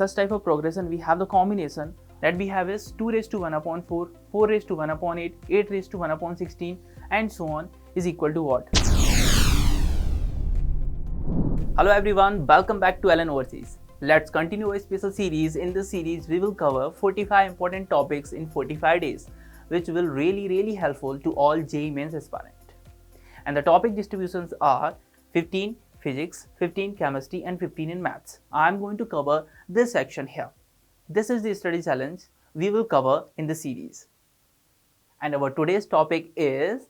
such type of progression we have the combination that we have is 2 raised to 1 upon 4, 4 raised to 1 upon 8, 8 raised to 1 upon 16 and so on is equal to what? Hello everyone, welcome back to Alan Overseas. Let's continue a special series. In this series, we will cover 45 important topics in 45 days, which will really helpful to all JEE Mains aspirants. And the topic distributions are 15 physics, 15 chemistry and 15 in maths. I am going to cover this section here. This is the study challenge we will cover in the series. And our today's topic is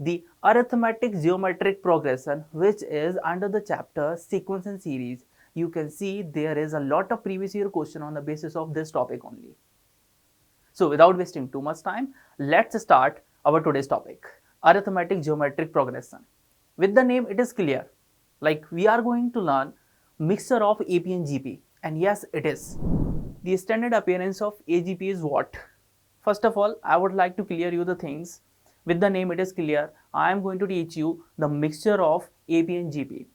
the arithmetic geometric progression, which is under the chapter sequence and series. You can see there is a lot of previous year question on the basis of this topic only. So without wasting too much time, let's start our today's topic, arithmetic geometric progression. With the name it is clear, like we are going to learn mixture of AP and GP, and yes it is. The standard appearance of AGP is what? First of all, I would like to clear you the things. With the name it is clear, I am going to teach you the mixture of AP and GP.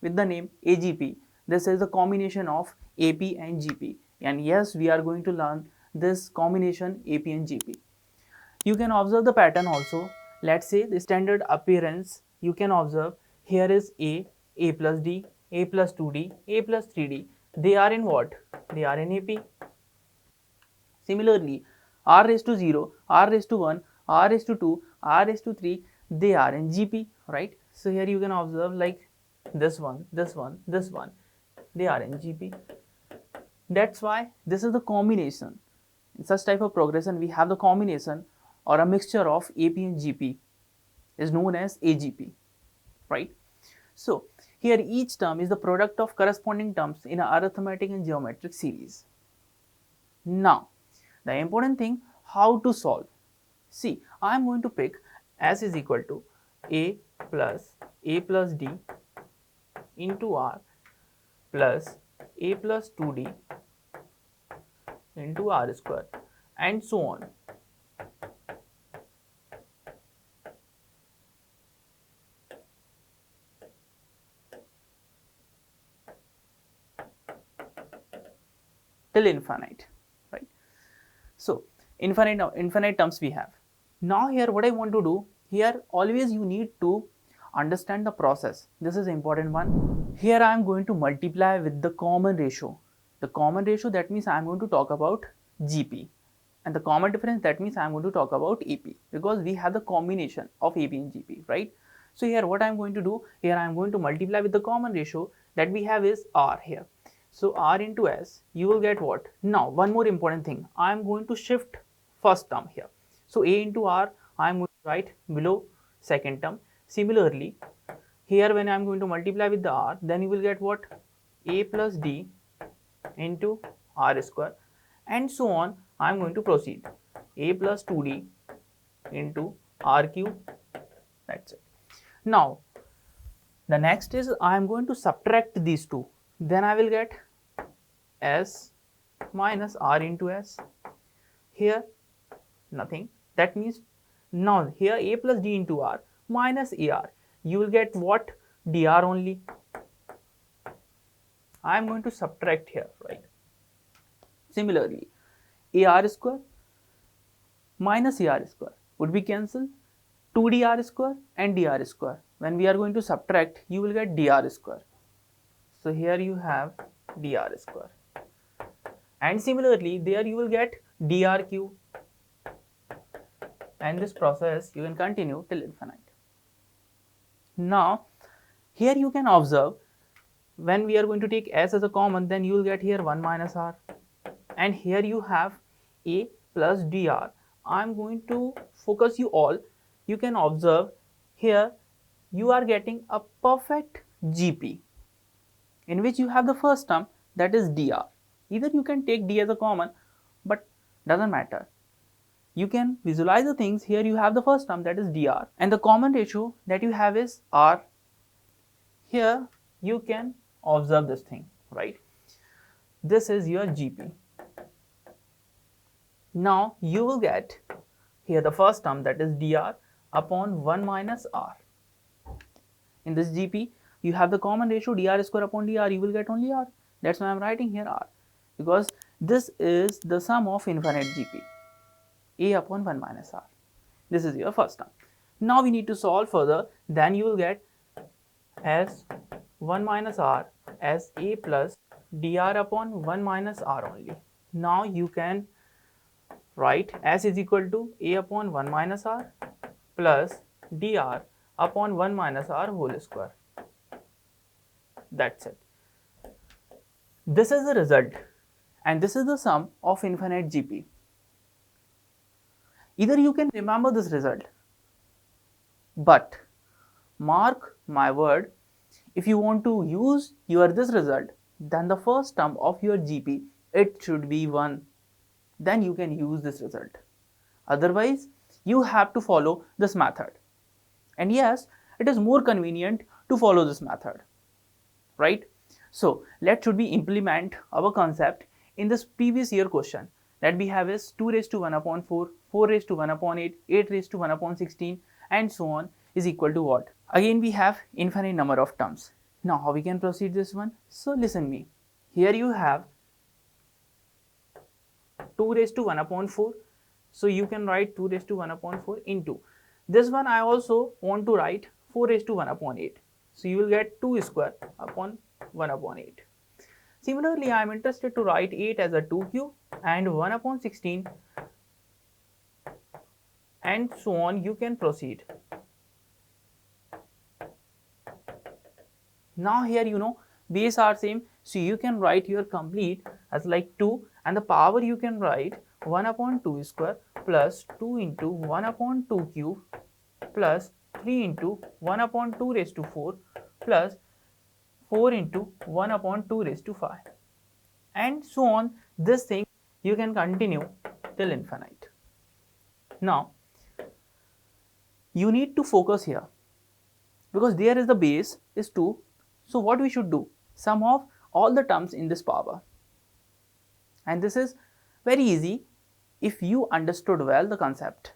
With the name AGP, this is the combination of AP and GP, and yes, we are going to learn this combination AP and GP. You can observe the pattern also. Let's say the standard appearance, you can observe here is A plus D, A plus 2D, A plus 3D. They are in what? They are in AP. Similarly, R raised to 0, R raised to 1, R raised to 2, R raised to 3, they are in GP, right? So here you can observe like this one, this one, this one, they are in GP. That's why this is the combination. In such type of progression, we have the combination or a mixture of AP and GP is known as AGP, right? So here each term is the product of corresponding terms in an arithmetic and geometric series. Now, the important thing, how to solve. See, I am going to pick S is equal to A plus D into R plus A plus 2D into R square and so on. Till infinite, right? So infinite terms we have. Now here what I want to do, here always you need to understand the process. This is important one. Here I am going to multiply with the common ratio. The common ratio, that means I am going to talk about GP, and the common difference, that means I am going to talk about AP, because we have the combination of AP and GP, right? So here what I am going to do, here I am going to multiply with the common ratio that we have is R here. So R into S, you will get what? Now one more important thing, I am going to shift first term here. So A into R, I am going to write below second term. Similarly, here when I am going to multiply with the R, then you will get what? A plus D into R square and so on. I am going to proceed. A plus 2D into R cube, that's it. Now, the next is I am going to subtract these two. Then I will get S minus R into S. Here, nothing. That means now here A plus D into R minus AR. You will get what? DR only. I am going to subtract here, right? Similarly, AR square minus AR square would be cancelled. 2DR square and DR square. When we are going to subtract, you will get DR square. So here you have dr square, and similarly there you will get dr cube, and this process you can continue till infinite. Now here you can observe, when we are going to take s as a common, then you will get here 1 minus r, and here you have a plus dr. I am going to focus you all. You can observe here you are getting a perfect GP in which you have the first term, that is dr. Either you can take d as a common, but doesn't matter. You can visualize the things. Here you have the first term, that is dr, and the common ratio that you have is r. Here you can observe this thing, right? This is your GP. Now you will get here the first term, that is dr upon 1 minus r. In this GP you have the common ratio dr square upon dr, you will get only r. That's why I am writing here r. because this is the sum of infinite GP, A upon 1 minus R. This is your first term. Now we need to solve further. Then you will get as 1 minus R as A plus dr upon 1 minus R only. Now you can write S is equal to A upon 1 minus R plus dr upon 1 minus R whole square. That's it. This is the result, and this is the sum of infinite GP. Either you can remember this result, but mark my word, if you want to use this result, then the first term of your GP, it should be 1. Then you can use this result. Otherwise, you have to follow this method. And yes, it is more convenient to follow this method, right? So let should we implement our concept in this previous year question that we have is 2 raised to 1 upon 4, 4 raised to 1 upon 8, 8 raised to 1 upon 16 and so on is equal to what? Again we have infinite number of terms. Now how we can proceed this one? So listen me. Here you have 2 raised to 1 upon 4. So you can write 2 raised to 1 upon 4 into. This one I also want to write 4 raised to 1 upon 8. So you will get 2 square upon 1 upon 8. Similarly, I am interested to write 8 as a 2 cube and 1 upon 16 and so on. You can proceed. Now here base are same, so you can write your complete as like 2 and the power you can write 1 upon 2 square plus 2 into 1 upon 2 cube plus 3 into 1 upon 2 raised to 4 plus 4 into 1 upon 2 raised to 5 and so on. This thing you can continue till infinite. Now you need to focus here because there is the base is 2. So what we should do? Sum of all the terms in this power, and this is very easy if you understood well the concept.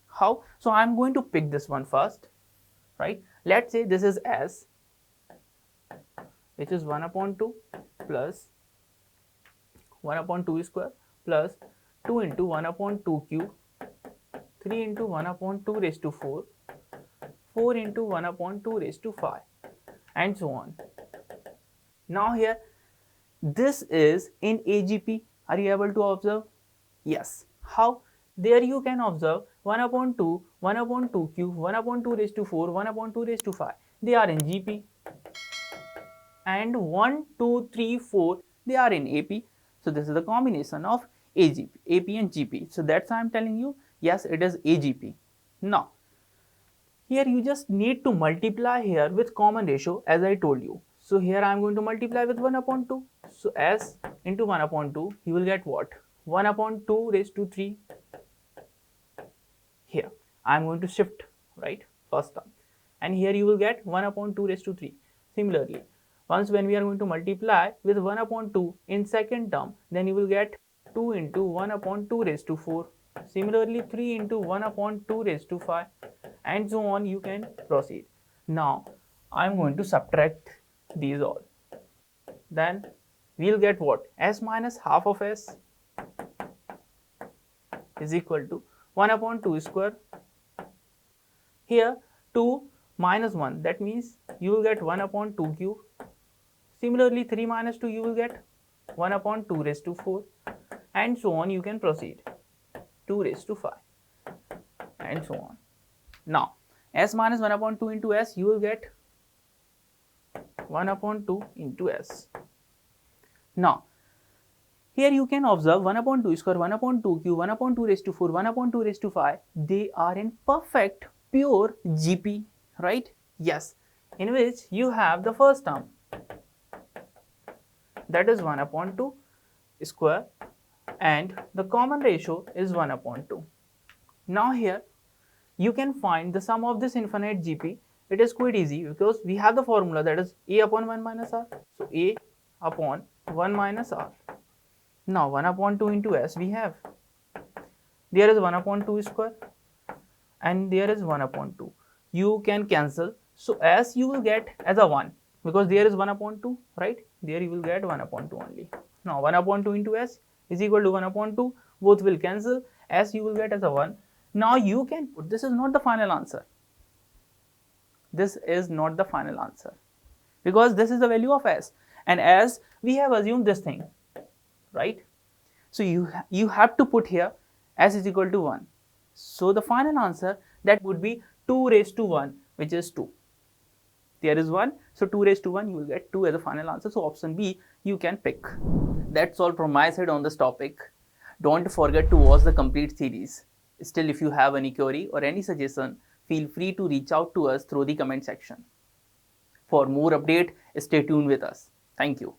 How? So I am going to pick this one first, right? Let's say this is S, which is 1 upon 2 plus 1 upon 2 square plus 2 into 1 upon 2 cube, 3 into 1 upon 2 raised to 4, 4 into 1 upon 2 raised to 5 and so on. Now here this is in AGP. Are you able to observe? Yes. How? There you can observe 1 upon 2, 1 upon 2 cube, 1 upon 2 raised to 4, 1 upon 2 raised to 5. They are in GP. And 1, 2, 3, 4, they are in AP. So this is the combination of AGP, AP and GP. So that's why I am telling you, yes, it is AGP. Now, here you just need to multiply here with common ratio as I told you. So here I am going to multiply with 1 upon 2. So S into 1 upon 2, you will get what? 1 upon 2 raised to 3. Here I am going to shift, right, first term, and here you will get 1 upon 2 raised to 3. Similarly, once when we are going to multiply with 1 upon 2 in second term, then you will get 2 into 1 upon 2 raised to 4. Similarly, 3 into 1 upon 2 raised to 5 and so on. You can proceed. Now I am going to subtract these all. Then we will get what? S minus half of S is equal to 1 upon 2 square. Here 2 minus 1, that means you will get 1 upon 2 cube. Similarly, 3 minus 2, you will get 1 upon 2 raised to 4 and so on. You can proceed. 2 raised to 5 and so on. Now S minus 1 upon 2 into S, you will get 1 upon 2 into S. Now here you can observe 1 upon 2 square, 1 upon 2 cube, 1 upon 2 raised to 4, 1 upon 2 raised to 5. They are in perfect pure GP, right? Yes, in which you have the first term, that is 1 upon 2 square, and the common ratio is 1 upon 2. Now here you can find the sum of this infinite GP. It is quite easy because we have the formula, that is A upon 1 minus R. So A upon 1 minus R. Now 1 upon 2 into S we have. There is 1 upon 2 square and there is 1 upon 2. You can cancel. So S you will get as a 1 because there is 1 upon 2, right? There you will get 1 upon 2 only. Now 1 upon 2 into s is equal to 1 upon 2, both will cancel, s you will get as a 1. Now you can put, this is not the final answer. This is not the final answer because this is the value of s, and as we have assumed this thing, right? So you have to put here s is equal to 1. So the final answer that would be 2 raised to 1, which is 2. There is 1, so 2 raised to 1, you will get 2 as a final answer. So option B you can pick. That's all from my side on this topic. Don't forget to watch the complete series. Still, if you have any query or any suggestion, feel free to reach out to us through the comment section. For more update, stay tuned with us. Thank you.